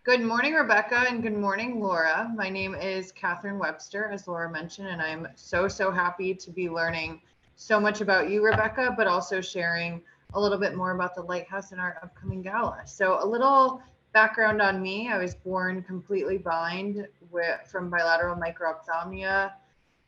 Good morning, Rebecca, and good morning, Laura. My name is Catherine Webster, as Laura mentioned, and I'm so happy to be learning so much about you, Rebecca, but also sharing a little bit more about the Lighthouse and our upcoming gala. So a little background on me. I was born completely blind from bilateral microphthalmia,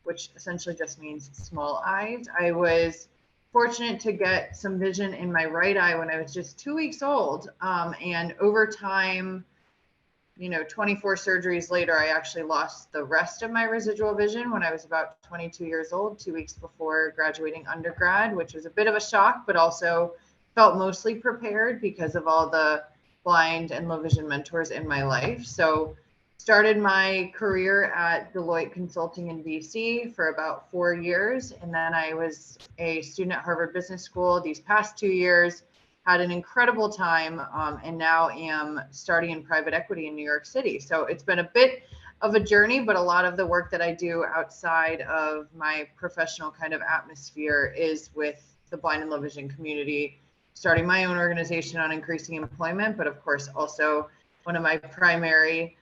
which essentially just means small eyes. I was fortunate to get some vision in my right eye when I was just 2 weeks old. And over time, 24 surgeries later, I actually lost the rest of my residual vision when I was about 22 years old, 2 weeks before graduating undergrad, which was a bit of a shock, but also felt mostly prepared because of all the blind and low vision mentors in my life. So started my career at Deloitte Consulting in DC for about 4 years. And then I was a student at Harvard Business School these past 2 years, had an incredible time, and now am starting in private equity in New York City. So it's been a bit of a journey, but a lot of the work that I do outside of my professional kind of atmosphere is with the blind and low vision community, starting my own organization on increasing employment, but of course also one of my primary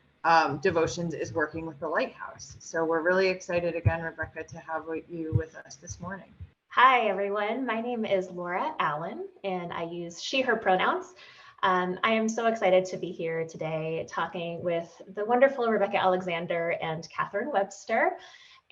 devotions is working with the Lighthouse. So we're really excited again, Rebecca, to have you with us this morning. Hi, everyone. My name is Laura Allen, and I use she, her pronouns. I am so excited to be here today talking with the wonderful Rebecca Alexander and Catherine Webster.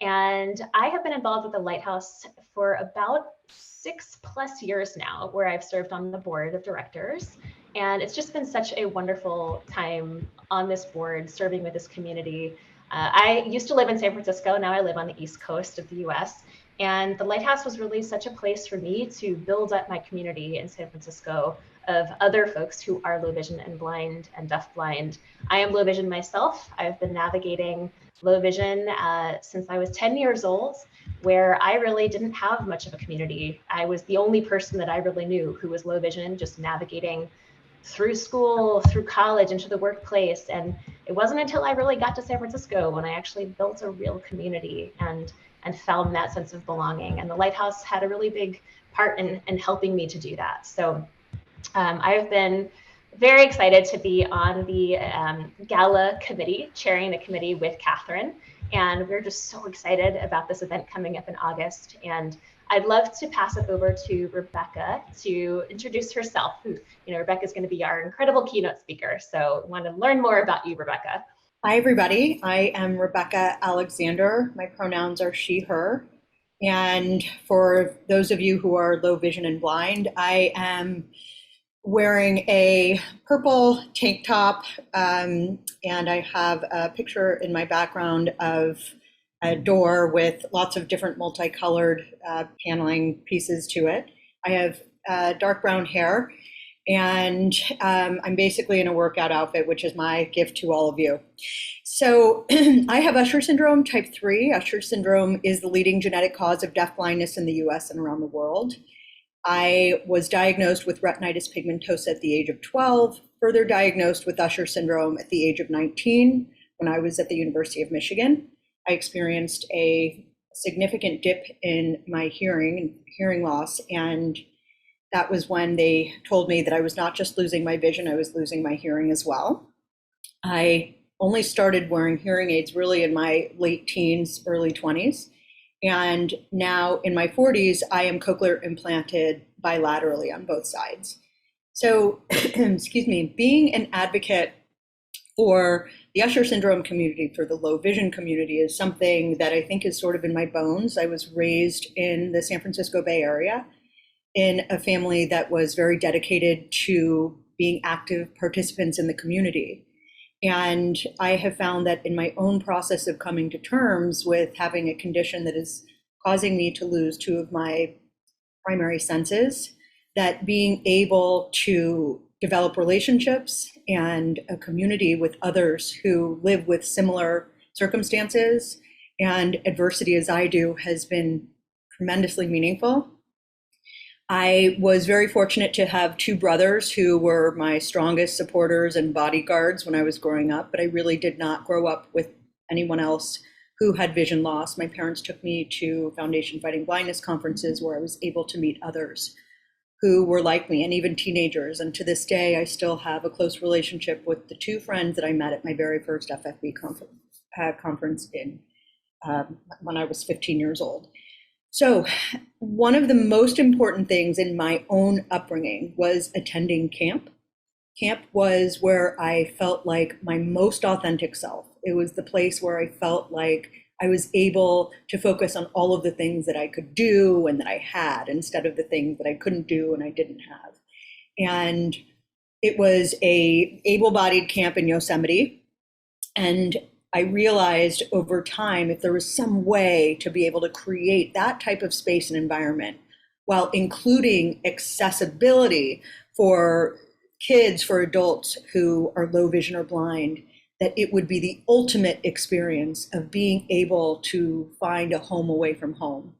And I have been involved with the Lighthouse for about 6+ years now, where I've served on the board of directors. And it's just been such a wonderful time on this board, serving with this community. I used to live in San Francisco. Now I live on the East Coast of the US. And the Lighthouse was really such a place for me to build up my community in San Francisco of other folks who are low vision and blind and deafblind. I am low vision myself. I've been navigating low vision since I was 10 years old, where I really didn't have much of a community. I was the only person that I really knew who was low vision, just navigating through school, through college, into the workplace. And it wasn't until I really got to San Francisco when I actually built a real community and found that sense of belonging. And the Lighthouse had a really big part in helping me to do that. So I've been very excited to be on the Gala committee, chairing the committee with Catherine. And we're just so excited about this event coming up in August. And I'd love to pass it over to Rebecca to introduce herself. Rebecca is going to be our incredible keynote speaker. So I want to learn more about you, Rebecca. Hi, everybody. I am Rebecca Alexander. My pronouns are she, her. And for those of you who are low vision and blind, I am wearing a purple tank top, and I have a picture in my background of a door with lots of different multicolored paneling pieces to it. I have dark brown hair, and I'm basically in a workout outfit, which is my gift to all of you. So I have Usher syndrome type 3. Usher syndrome is the leading genetic cause of deafblindness in the US and around the world. I was diagnosed with retinitis pigmentosa at the age of 12, further diagnosed with Usher syndrome at the age of 19 when I was at the University of Michigan. I experienced a significant dip in my hearing loss, and that was when they told me that I was not just losing my vision, I was losing my hearing as well. I only started wearing hearing aids really in my late teens, early 20s. And now in my 40s, I am cochlear implanted bilaterally on both sides. So, excuse me, being an advocate for the Usher syndrome community, for the low vision community, is something that I think is sort of in my bones. I was raised in the San Francisco Bay Area in a family that was very dedicated to being active participants in the community. And I have found that in my own process of coming to terms with having a condition that is causing me to lose two of my primary senses, that being able to develop relationships and a community with others who live with similar circumstances and adversity as I do has been tremendously meaningful. I was very fortunate to have two brothers who were my strongest supporters and bodyguards when I was growing up, but I really did not grow up with anyone else who had vision loss. My parents took me to Foundation Fighting Blindness conferences where I was able to meet others who were like me, and even teenagers. And to this day, I still have a close relationship with the two friends that I met at my very first FFB conference in when I was 15 years old. So one of the most important things in my own upbringing was attending camp. Camp was where I felt like my most authentic self. It was the place where I felt like I was able to focus on all of the things that I could do and that I had, instead of the things that I couldn't do and I didn't have. And it was a able-bodied camp in Yosemite. And I realized over time, if there was some way to be able to create that type of space and environment while including accessibility for kids, for adults who are low vision or blind, that it would be the ultimate experience of being able to find a home away from home.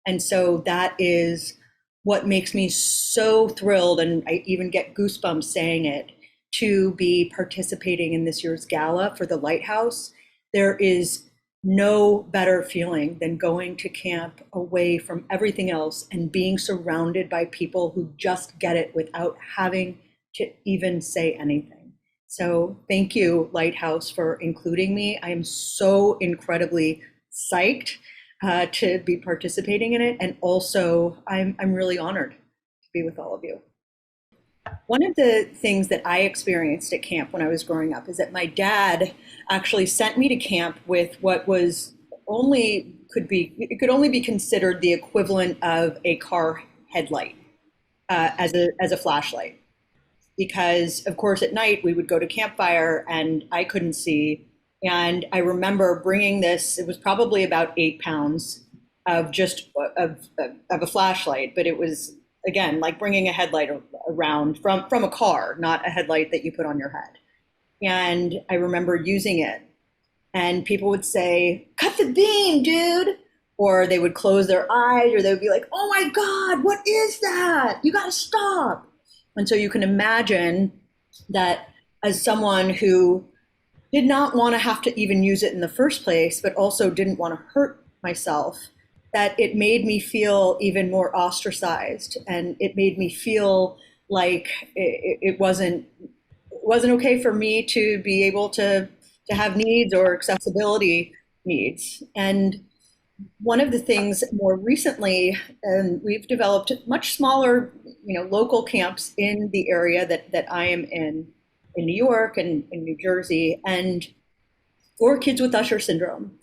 And so that is what makes me so thrilled, and I even get goosebumps saying it, to be participating in this year's gala for the LightHouse. There is no better feeling than going to camp away from everything else and being surrounded by people who just get it without having to even say anything. So thank you, LightHouse, for including me. I am so incredibly psyched to be participating in it. And also, I'm really honored to be with all of you. One of the things that I experienced at camp when I was growing up is that my dad actually sent me to camp with what was it could only be considered the equivalent of a car headlight as a flashlight. Because of course at night we would go to campfire and I couldn't see. And I remember bringing this, it was probably about 8 pounds of a flashlight, but it was, again, like bringing a headlight around from a car, not a headlight that you put on your head. And I remember using it, and people would say, "Cut the beam, dude." Or they would close their eyes, or they would be like, "Oh my God, what is that? You gotta stop." And so you can imagine that as someone who did not want to have to even use it in the first place, but also didn't want to hurt myself, that it made me feel even more ostracized. And it made me feel like it wasn't okay for me to be able to have needs or accessibility needs. And one of the things more recently, we've developed much smaller, local camps in the area that I am in New York and in New Jersey, and for kids with Usher syndrome.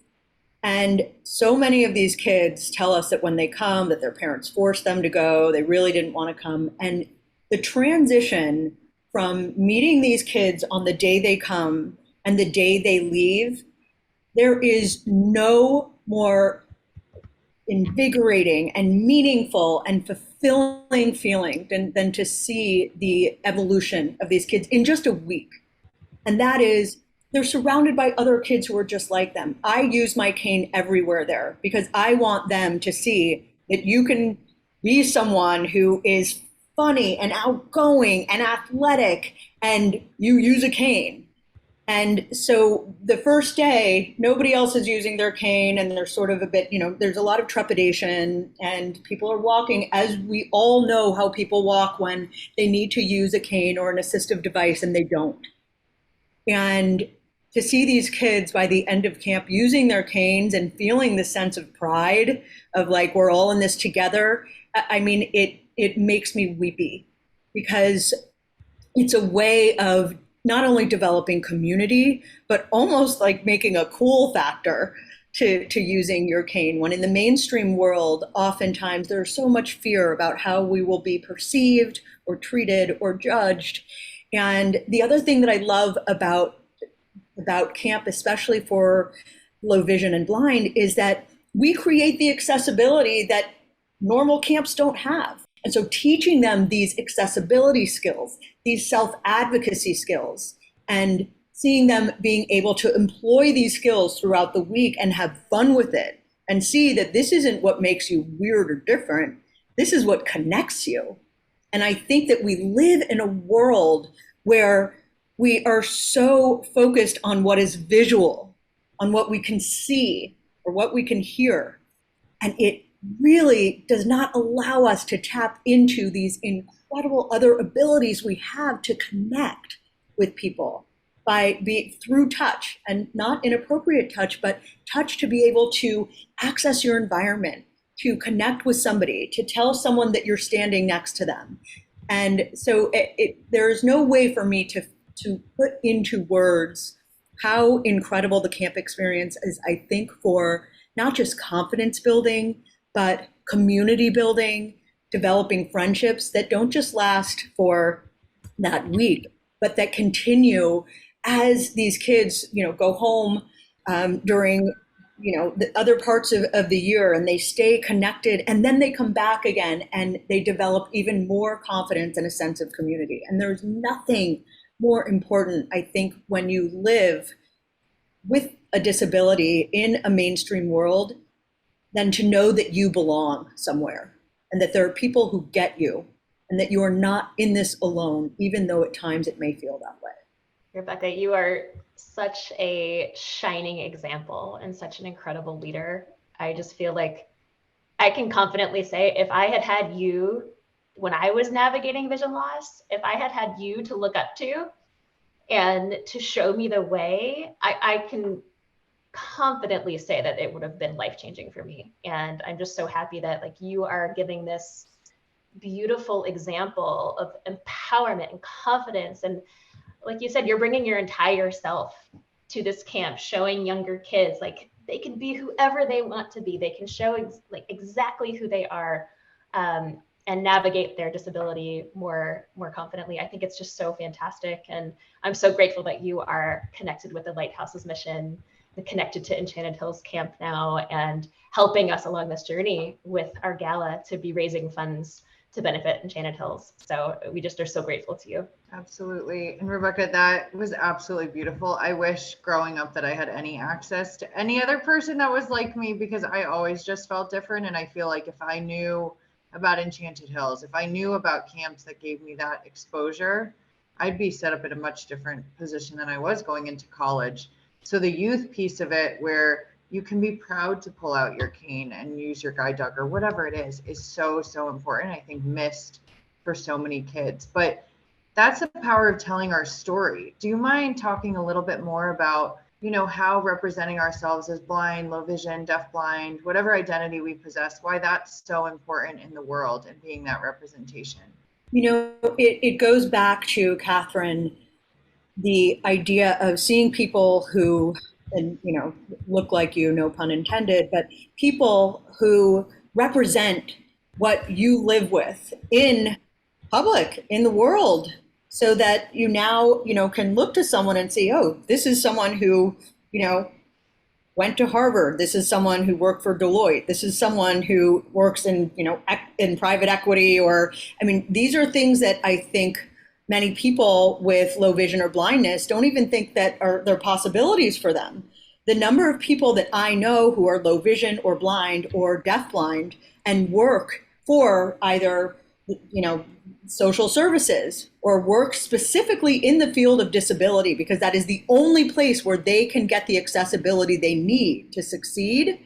And so many of these kids tell us that when they come, that their parents forced them to go, they really didn't want to come. And the transition from meeting these kids on the day they come and the day they leave, there is no more invigorating and meaningful and fulfilling feeling than to see the evolution of these kids in just a week. And that is, they're surrounded by other kids who are just like them. I use my cane everywhere there because I want them to see that you can be someone who is funny and outgoing and athletic, and you use a cane. And so the first day, nobody else is using their cane, and they're sort of a bit, there's a lot of trepidation, and people are walking, as we all know how people walk when they need to use a cane or an assistive device and they don't. And to see these kids by the end of camp using their canes and feeling the sense of pride of like, we're all in this together, I mean, it makes me weepy, because it's a way of not only developing community, but almost like making a cool factor to using your cane. When in the mainstream world, oftentimes there's so much fear about how we will be perceived or treated or judged. And the other thing that I love about camp, especially for low vision and blind, is that we create the accessibility that normal camps don't have. And so teaching them these accessibility skills, these self-advocacy skills, and seeing them being able to employ these skills throughout the week and have fun with it, and see that this isn't what makes you weird or different, this is what connects you. And I think that we live in a world where we are so focused on what is visual, on what we can see or what we can hear. And it really does not allow us to tap into these incredible other abilities we have to connect with people through touch, and not inappropriate touch, but touch to be able to access your environment, to connect with somebody, to tell someone that you're standing next to them. And so there is no way for me to put into words how incredible the camp experience is, I think, for not just confidence building, but community building, developing friendships that don't just last for that week, but that continue as these kids, go home during, the other parts of the year, and they stay connected, and then they come back again and they develop even more confidence and a sense of community. And there's nothing more important, I think, when you live with a disability in a mainstream world than to know that you belong somewhere, and that there are people who get you, and that you are not in this alone, even though at times it may feel that way. Rebecca, you are such a shining example and such an incredible leader. I just feel like I can confidently say, if I had had you when I was navigating vision loss, if I had had you to look up to and to show me the way, I can confidently say that it would have been life-changing for me. And I'm just so happy that you are giving this beautiful example of empowerment and confidence. And like you said, you're bringing your entire self to this camp, showing younger kids they can be whoever they want to be. They can show exactly who they are, and navigate their disability more confidently. I think it's just so fantastic. And I'm so grateful that you are connected with the LightHouse's mission, connected to Enchanted Hills Camp now, and helping us along this journey with our gala to be raising funds to benefit Enchanted Hills. So we just are so grateful to you. Absolutely. And Rebecca, that was absolutely beautiful. I wish growing up that I had any access to any other person that was like me, because I always just felt different. And I feel like if I knew about Enchanted Hills, if I knew about camps that gave me that exposure, I'd be set up in a much different position than I was going into college. So the youth piece of it, where you can be proud to pull out your cane and use your guide dog or whatever it is so, so important. I think missed for so many kids. But that's the power of telling our story. Do you mind talking a little bit more about, how representing ourselves as blind, low vision, deaf blind, whatever identity we possess, why that's so important in the world and being that representation? It goes back to, Catherine, the idea of seeing people who, and look like you, no pun intended, but people who represent what you live with in public, in the world, so that you now, can look to someone and see, oh, this is someone who, went to Harvard. This is someone who worked for Deloitte. This is someone who works in, in private equity, or, these are things that I think many people with low vision or blindness don't even think that there are possibilities for them. The number of people that I know who are low vision or blind or deafblind and work for either, social services, or work specifically in the field of disability, because that is the only place where they can get the accessibility they need to succeed,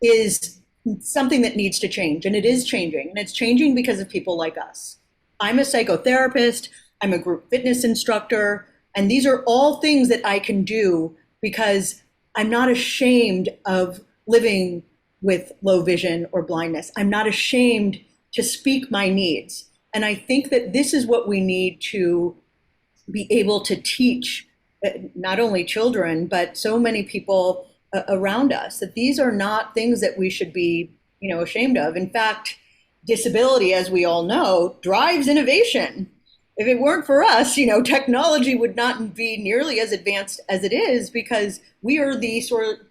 is something that needs to change. And it is changing. And it's changing because of people like us. I'm a psychotherapist, I'm a group fitness instructor, and these are all things that I can do because I'm not ashamed of living with low vision or blindness. I'm not ashamed to speak my needs. And I think that this is what we need to be able to teach not only children, but so many people around us, that these are not things that we should be, ashamed of. In fact, disability, as we all know, drives innovation. If it weren't for us, technology would not be nearly as advanced as it is, because we are the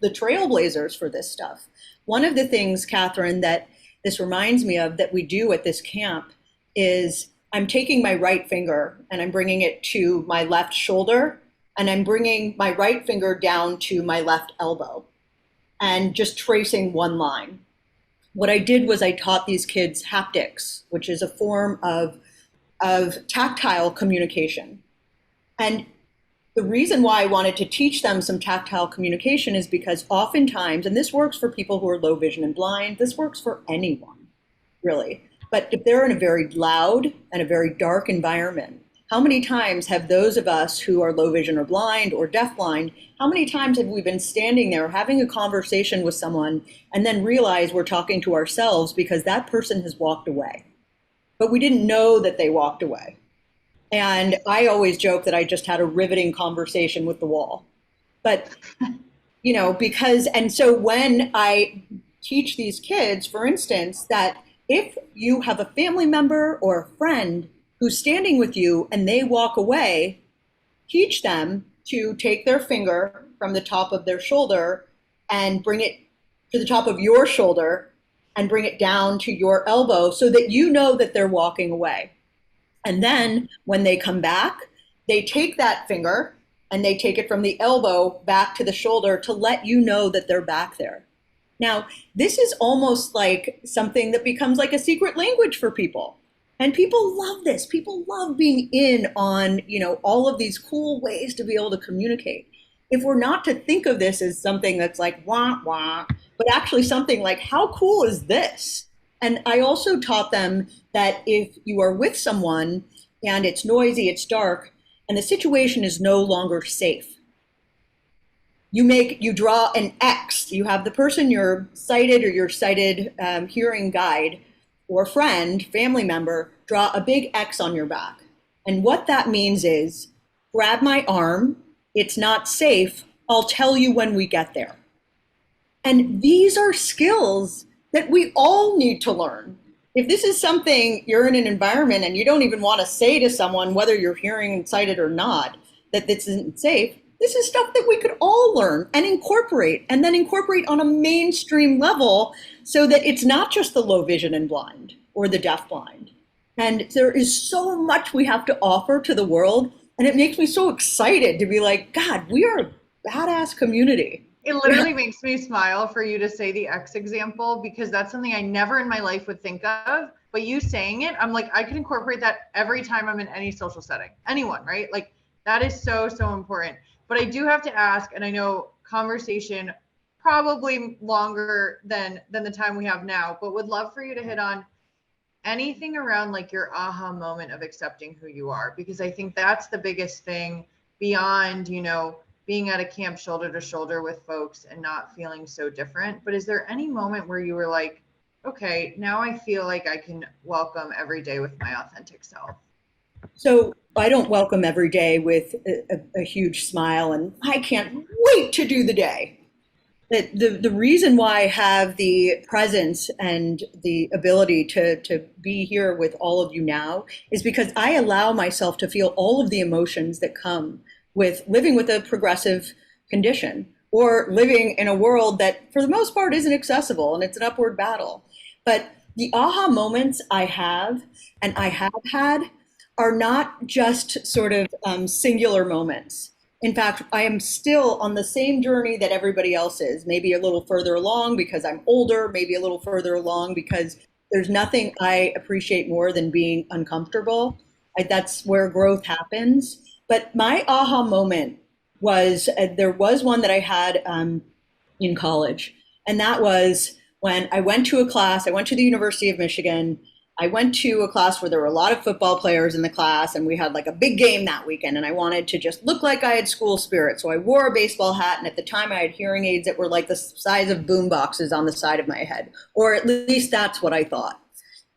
trailblazers for this stuff. One of the things, Catherine, that this reminds me of that we do at this camp is I'm taking my right finger and I'm bringing it to my left shoulder, and I'm bringing my right finger down to my left elbow and just tracing one line. What I did was I taught these kids haptics, which is a form of tactile communication. And the reason why I wanted to teach them some tactile communication is because oftentimes, and this works for people who are low vision and blind, this works for anyone, really. But if they're in a very loud and a very dark environment, how many times have those of us who are low vision or blind or deafblind, how many times have we been standing there having a conversation with someone and then realize we're talking to ourselves because that person has walked away, but we didn't know that they walked away? And I always joke that I just had a riveting conversation with the wall. But, and so when I teach these kids, for instance, that if you have a family member or a friend who's standing with you and they walk away, teach them to take their finger from the top of their shoulder and bring it to the top of your shoulder and bring it down to your elbow so that you know that they're walking away. And then when they come back, they take that finger and they take it from the elbow back to the shoulder to let you know that they're back there. Now, this is almost like something that becomes like a secret language for people. And people love this. People love being in on, all of these cool ways to be able to communicate. If we're not to think of this as something that's like, wah, wah, but actually something like, how cool is this? And I also taught them that if you are with someone and it's noisy, it's dark, and the situation is no longer safe, you draw an X. You have the person, your sighted or your sighted hearing guide or friend, family member, draw a big X on your back. And what that means is, grab my arm, it's not safe, I'll tell you when we get there. And these are skills that we all need to learn. If this is something you're in an environment and you don't even want to say to someone, whether you're hearing and sighted or not, that this isn't safe, this is stuff that we could all learn and then incorporate on a mainstream level so that it's not just the low vision and blind or the deaf blind. And there is so much we have to offer to the world. And it makes me so excited to be like, God, we are a badass community. It literally makes me smile for you to say the X example, because that's something I never in my life would think of. But you saying it, I'm like, I could incorporate that every time I'm in any social setting. Anyone, right? Like, that is so, so important. But I do have to ask, and I know conversation probably longer than the time we have now, but would love for you to hit on anything around like your aha moment of accepting who you are, because I think that's the biggest thing beyond, being at a camp shoulder to shoulder with folks and not feeling so different. But is there any moment where you were like, okay, now I feel like I can welcome every day with my authentic self? So I don't welcome every day with a huge smile and I can't wait to do the day. The reason why I have the presence and the ability to be here with all of you now is because I allow myself to feel all of the emotions that come with living with a progressive condition or living in a world that for the most part isn't accessible, and it's an upward battle. But the aha moments I have and I have had are not just sort of singular moments. In fact, I am still on the same journey that everybody else is, maybe a little further along because I'm older, maybe a little further along because there's nothing I appreciate more than being uncomfortable. That's where growth happens. But my aha moment was, there was one that I had in college, and that was when I went to a class. I went to the University of Michigan. I went to a class where there were a lot of football players in the class, and we had like a big game that weekend, and I wanted to just look like I had school spirit. So I wore a baseball hat, and at the time I had hearing aids that were like the size of boom boxes on the side of my head, or at least that's what I thought.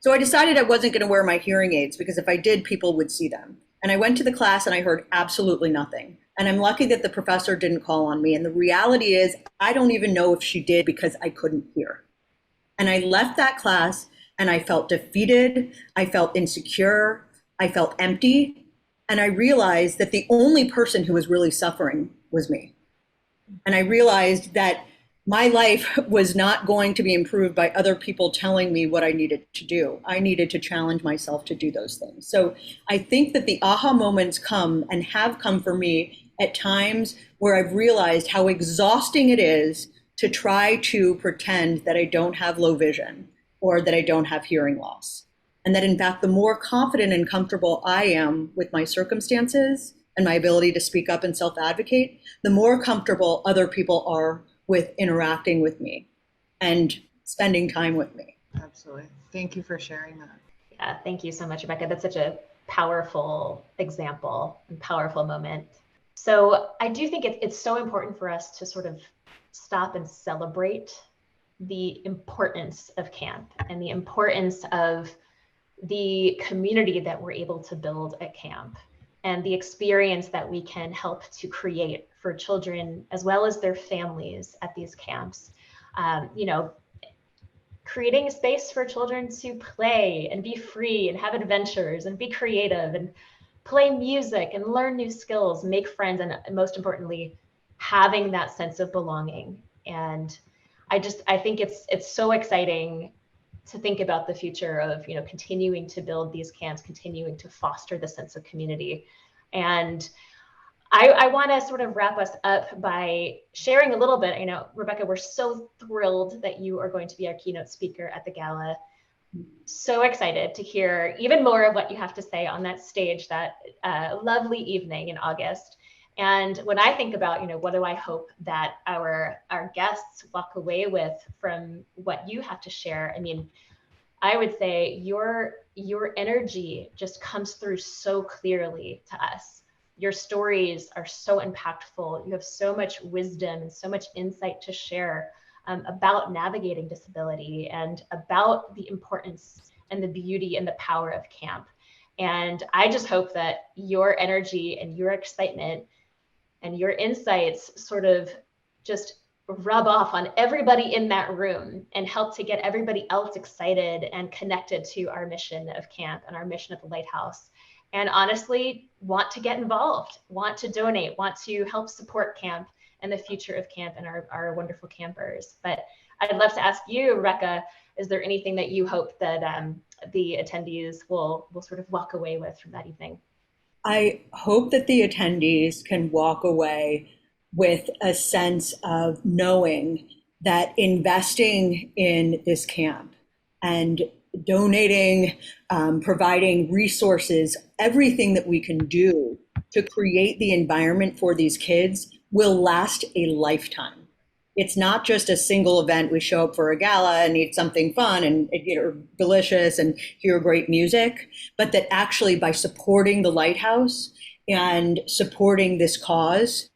So I decided I wasn't going to wear my hearing aids because if I did, people would see them. And I went to the class and I heard absolutely nothing. And I'm lucky that the professor didn't call on me. And the reality is, I don't even know if she did because I couldn't hear. And I left that class and I felt defeated. I felt insecure. I felt empty. And I realized that the only person who was really suffering was me. And I realized that my life was not going to be improved by other people telling me what I needed to do. I needed to challenge myself to do those things. So I think that the aha moments come and have come for me at times where I've realized how exhausting it is to try to pretend that I don't have low vision or that I don't have hearing loss. And that in fact, the more confident and comfortable I am with my circumstances, and my ability to speak up and self-advocate, the more comfortable other people are with interacting with me and spending time with me. Absolutely. Thank you for sharing that. Yeah, thank you so much, Rebecca. That's such a powerful example and powerful moment. So I do think it's so important for us to sort of stop and celebrate the importance of camp and the importance of the community that we're able to build at camp and the experience that we can help to create for children as well as their families at these camps. You know, creating a space for children to play and be free and have adventures and be creative and play music and learn new skills, make friends, and most importantly, having that sense of belonging. And I think it's so exciting to think about the future of, you know, continuing to build these camps, continuing to foster the sense of community. And I want to sort of wrap us up by sharing a little bit. You know, Rebecca, we're so thrilled that you are going to be our keynote speaker at the gala. So excited to hear even more of what you have to say on that stage that lovely evening in August. And when I think about, you know, what do I hope that our guests walk away with from what you have to share? I mean, I would say your energy just comes through so clearly to us. Your stories are so impactful. You have so much wisdom and so much insight to share about navigating disability and about the importance and the beauty and the power of camp. And I just hope that your energy and your excitement and your insights sort of just rub off on everybody in that room and help to get everybody else excited and connected to our mission of camp and our mission of the Lighthouse. And honestly, want to get involved, want to donate, want to help support camp and the future of camp and our wonderful campers. But I'd love to ask you, Rebecca, is there anything that you hope that the attendees will sort of walk away with from that evening? I hope that the attendees can walk away with a sense of knowing that investing in this camp and donating, providing resources, everything that we can do to create the environment for these kids will last a lifetime. It's not just a single event. We show up for a gala and eat something fun and, you know, delicious and hear great music, but that actually by supporting the Lighthouse and supporting this cause,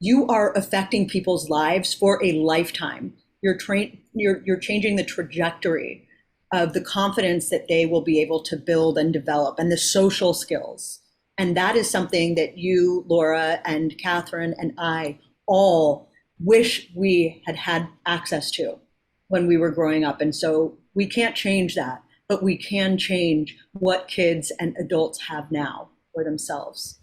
you are affecting people's lives for a lifetime. You're changing the trajectory of the confidence that they will be able to build and develop and the social skills. And that is something that you, Laura, and Catherine, and I all wish we had had access to when we were growing up. And so we can't change that, but we can change what kids and adults have now for themselves.